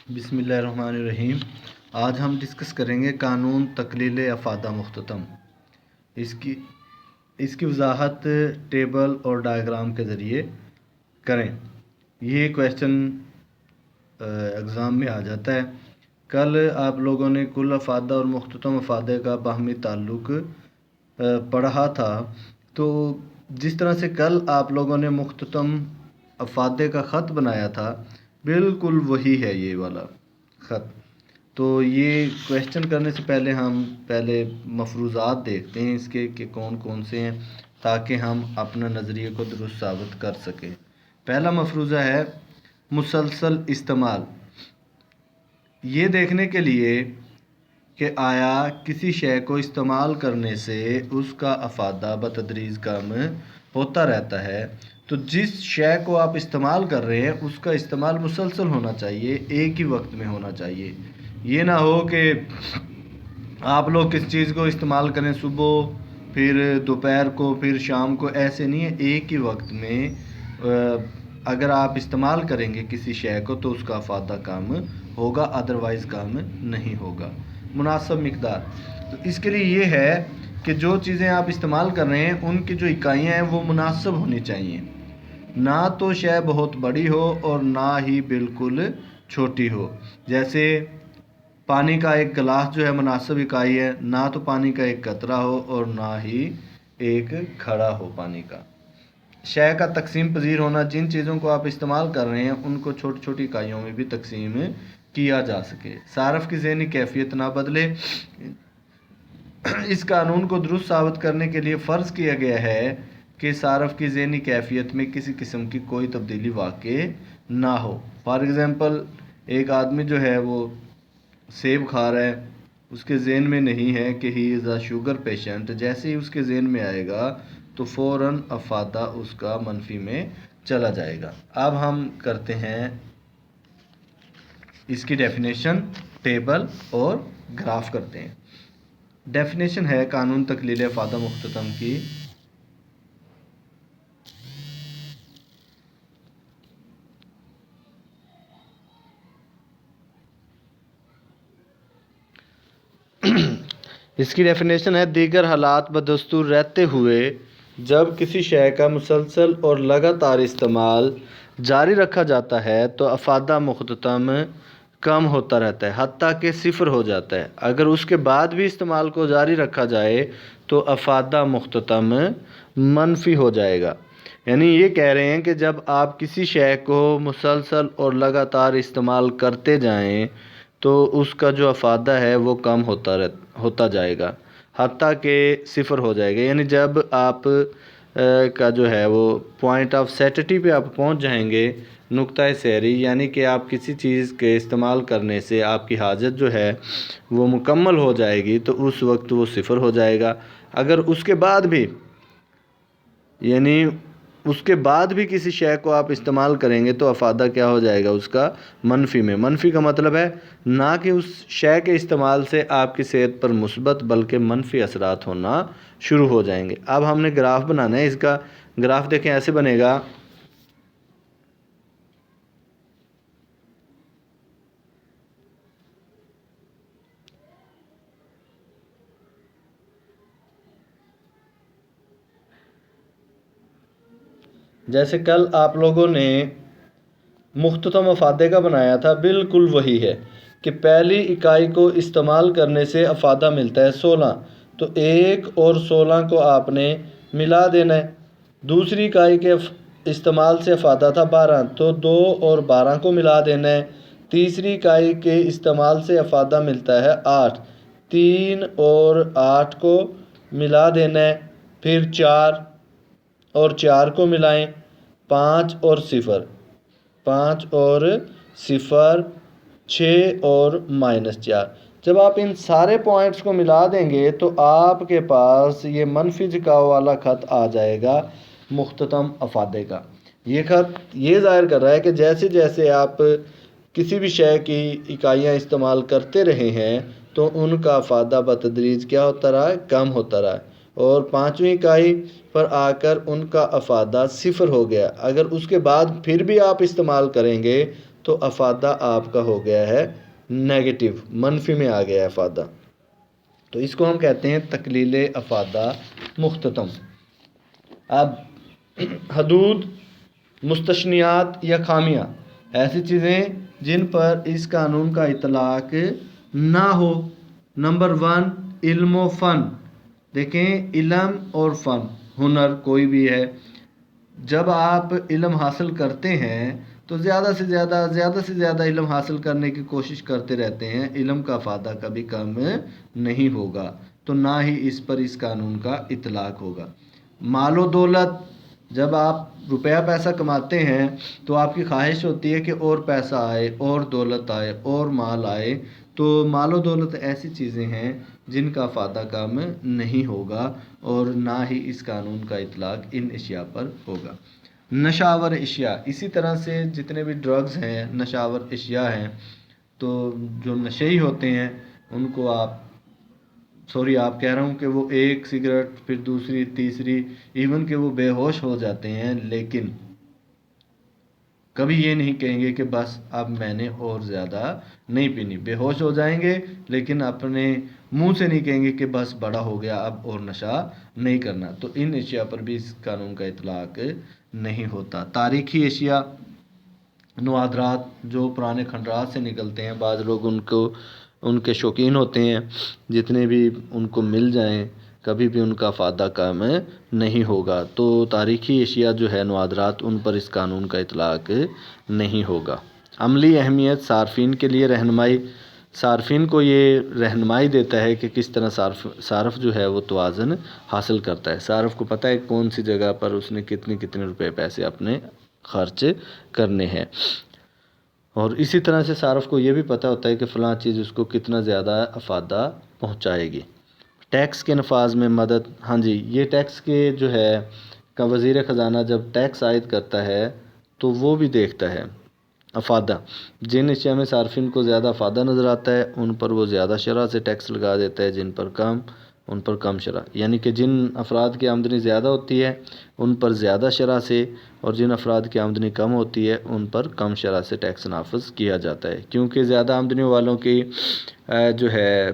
بسم اللہ الرحمن الرحیم۔ آج ہم ڈسکس کریں گے قانون تقلیل افادہ مختتم۔ اس کی وضاحت ٹیبل اور ڈائیگرام کے ذریعے کریں۔ یہ کویشچن ایگزام میں آ جاتا ہے۔ کل آپ لوگوں نے کل افادہ اور مختتم افادے کا باہمی تعلق پڑھا تھا، تو جس طرح سے کل آپ لوگوں نے مختتم افادے کا خط بنایا تھا، بالکل وہی ہے یہ والا خط۔ تو یہ کویشچن کرنے سے پہلے ہم مفروضات دیکھتے ہیں اس کے کہ کون کون سے ہیں، تاکہ ہم اپنا نظریے کو درست ثابت کر سکیں۔ پہلا مفروضہ ہے مسلسل استعمال۔ یہ دیکھنے کے لیے کہ آیا کسی شے کو استعمال کرنے سے اس کا افادہ بتدریج کم ہوتا رہتا ہے، تو جس شے کو آپ استعمال کر رہے ہیں اس کا استعمال مسلسل ہونا چاہیے، ایک ہی وقت میں ہونا چاہیے۔ یہ نہ ہو کہ آپ لوگ کس چیز کو استعمال کریں صبح، پھر دوپہر کو، پھر شام کو، ایسے نہیں ہے۔ ایک ہی وقت میں اگر آپ استعمال کریں گے کسی شے کو تو اس کا افادہ کم ہوگا، ادروائز کم نہیں ہوگا۔ مناسب مقدار، تو اس کے لیے یہ ہے کہ جو چیزیں آپ استعمال کر رہے ہیں ان کی جو اکائیاں ہیں وہ مناسب ہونی چاہیے، نہ تو شے بہت بڑی ہو اور نہ ہی بالکل چھوٹی ہو۔ جیسے پانی کا ایک گلاس جو ہے مناسب اکائی ہے، نہ تو پانی کا ایک قطرہ ہو اور نہ ہی ایک گھڑا ہو پانی کا۔ شے کا تقسیم پذیر ہونا، جن چیزوں کو آپ استعمال کر رہے ہیں ان کو چھوٹی چھوٹی اکائیوں میں بھی تقسیم کیا جا سکے۔ صارف کی ذہنی کیفیت نہ بدلے۔ اس قانون کو درست ثابت کرنے کے لیے فرض کیا گیا ہے کہ صارف کی ذہنی کیفیت میں کسی قسم کی کوئی تبدیلی واقع نہ ہو۔ فار ایگزامپل، ایک آدمی جو ہے وہ سیب کھا رہا ہے، اس کے ذہن میں نہیں ہے کہ ہی از اے شوگر پیشنٹ۔ جیسے ہی اس کے ذہن میں آئے گا تو فوراً افادہ اس کا منفی میں چلا جائے گا۔ اب ہم کرتے ہیں اس کی ڈیفینیشن، ٹیبل اور گراف کرتے ہیں۔ ڈیفینیشن ہے قانون تقلیل افادہ مختتم کی۔ اس کی ڈیفینیشن ہے دیگر حالات بدستور رہتے ہوئے جب کسی شے کا مسلسل اور لگاتار استعمال جاری رکھا جاتا ہے تو افادہ مختتم کم ہوتا رہتا ہے، حتیٰ کہ صفر ہو جاتا ہے۔ اگر اس کے بعد بھی استعمال کو جاری رکھا جائے تو افادہ مختتم منفی ہو جائے گا۔ یعنی یہ کہہ رہے ہیں کہ جب آپ کسی شے کو مسلسل اور لگاتار استعمال کرتے جائیں تو اس کا جو افادہ ہے وہ کم ہوتا جائے گا، حتیٰ کہ صفر ہو جائے گا۔ یعنی جب آپ کا جو ہے وہ پوائنٹ آف سیٹٹی پہ آپ پہنچ جائیں گے، نقطۂ سحری، یعنی کہ آپ کسی چیز کے استعمال کرنے سے آپ کی حاجت جو ہے وہ مکمل ہو جائے گی تو اس وقت وہ صفر ہو جائے گا۔ اگر اس کے بعد بھی، یعنی اس کے بعد بھی کسی شے کو آپ استعمال کریں گے تو افادہ کیا ہو جائے گا اس کا؟ منفی میں۔ منفی کا مطلب ہے نہ کہ اس شے کے استعمال سے آپ کی صحت پر مثبت بلکہ منفی اثرات ہونا شروع ہو جائیں گے۔ اب ہم نے گراف بنانا ہے۔ اس کا گراف دیکھیں، ایسے بنے گا۔ جیسے کل آپ لوگوں نے مختتم افادے کا بنایا تھا، بالکل وہی ہے کہ پہلی اکائی کو استعمال کرنے سے افادہ ملتا ہے 16، تو 1 اور 16 کو آپ نے ملا دینا ہے۔ دوسری اکائی کے استعمال سے افادہ تھا 12، تو 2 اور 12 کو ملا دینا ہے۔ تیسری اکائی کے استعمال سے افادہ ملتا ہے 8، 3 اور 8 کو ملا دینا ہے۔ پھر 4 اور 4 کو ملائیں، 5 اور 0، 5 اور 0، 6 اور -4۔ جب آپ ان سارے پوائنٹس کو ملا دیں گے تو آپ کے پاس یہ منفی جھکاؤ والا خط آ جائے گا مختتم افادے کا۔ یہ خط یہ ظاہر کر رہا ہے کہ جیسے جیسے آپ کسی بھی شے کی اکائیاں استعمال کرتے رہے ہیں تو ان کا افادہ بتدریج کیا ہوتا رہا ہے؟ کم ہوتا رہا ہے، اور 5ویں اکائی پر آ کر ان کا افادہ صفر ہو گیا۔ اگر اس کے بعد پھر بھی آپ استعمال کریں گے تو افادہ آپ کا ہو گیا ہے نیگیٹو، منفی میں آ گیا ہے افادہ، تو اس کو ہم کہتے ہیں تقلیل افادہ مختتم۔ اب حدود، مستثنیات یا خامیاں، ایسی چیزیں جن پر اس قانون کا اطلاق نہ ہو۔ نمبر 1، علم و فن۔ دیکھیں، علم اور فن، ہنر کوئی بھی ہے، جب آپ علم حاصل کرتے ہیں تو زیادہ سے زیادہ علم حاصل کرنے کی کوشش کرتے رہتے ہیں، علم کا افادہ کبھی کم نہیں ہوگا، تو نہ ہی اس پر اس قانون کا اطلاق ہوگا۔ مال و دولت، جب آپ روپیہ پیسہ کماتے ہیں تو آپ کی خواہش ہوتی ہے کہ اور پیسہ آئے، اور دولت آئے، اور مال آئے، تو مال و دولت ایسی چیزیں ہیں جن کا افادہ کم نہیں ہوگا اور نہ ہی اس قانون کا اطلاق ان اشیاء پر ہوگا۔ نشاور اشیاء، اسی طرح سے جتنے بھی ڈرگز ہیں، نشاور اشیاء ہیں، تو جو نشئی ہوتے ہیں ان کو آپ کہہ رہا ہوں کہ وہ ایک سگریٹ، پھر دوسری، تیسری، ایون کہ وہ بے ہوش ہو جاتے ہیں، لیکن کبھی یہ نہیں کہیں گے کہ بس اب میں نے اور زیادہ نہیں پینی۔ بے ہوش ہو جائیں گے لیکن اپنے منہ سے نہیں کہیں گے کہ بس بڑا ہو گیا اب اور نشہ نہیں کرنا، تو ان اشیاء پر بھی اس قانون کا اطلاق نہیں ہوتا۔ تاریخی اشیاء، نوادرات جو پرانے کھنڈرات سے نکلتے ہیں، بعض لوگ ان کے شوقین ہوتے ہیں، جتنے بھی ان کو مل جائیں کبھی بھی ان کا افادہ کم نہیں ہوگا، تو تاریخی اشیاء جو ہے نوادرات، ان پر اس قانون کا اطلاق نہیں ہوگا۔ عملی اہمیت، صارفین کے لیے رہنمائی، صارفین کو یہ رہنمائی دیتا ہے کہ کس طرح صارف جو ہے وہ توازن حاصل کرتا ہے، صارف کو پتہ ہے کون سی جگہ پر اس نے کتنے روپے پیسے اپنے خرچ کرنے ہیں، اور اسی طرح سے صارف کو یہ بھی پتہ ہوتا ہے کہ فلاں چیز اس کو کتنا زیادہ افادہ پہنچائے گی۔ ٹیکس کے نفاذ میں مدد، ہاں جی، یہ ٹیکس کے جو ہے کا وزیر خزانہ جب ٹیکس عائد کرتا ہے تو وہ بھی دیکھتا ہے افادہ، جن اشیاء میں صارفین کو زیادہ افادہ نظر آتا ہے ان پر وہ زیادہ شرح سے ٹیکس لگا دیتا ہے، جن پر کم ان پر کم شرح، یعنی کہ جن افراد کی آمدنی زیادہ ہوتی ہے ان پر زیادہ شرح سے، اور جن افراد کی آمدنی کم ہوتی ہے ان پر کم شرح سے ٹیکس نافذ کیا جاتا ہے، کیونکہ زیادہ آمدنی والوں کی جو ہے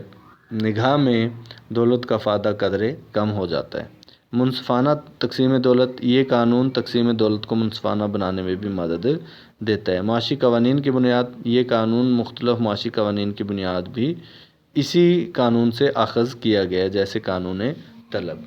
نگاہ میں دولت کا افادہ قدرے کم ہو جاتا ہے۔ منصفانہ تقسیم دولت، یہ قانون تقسیم دولت کو منصفانہ بنانے میں بھی مدد دیتا ہے۔ معاشی قوانین کی بنیاد، یہ قانون مختلف معاشی قوانین کی بنیاد بھی اسی قانون سے اخذ کیا گیا ہے، جیسے قانون طلب۔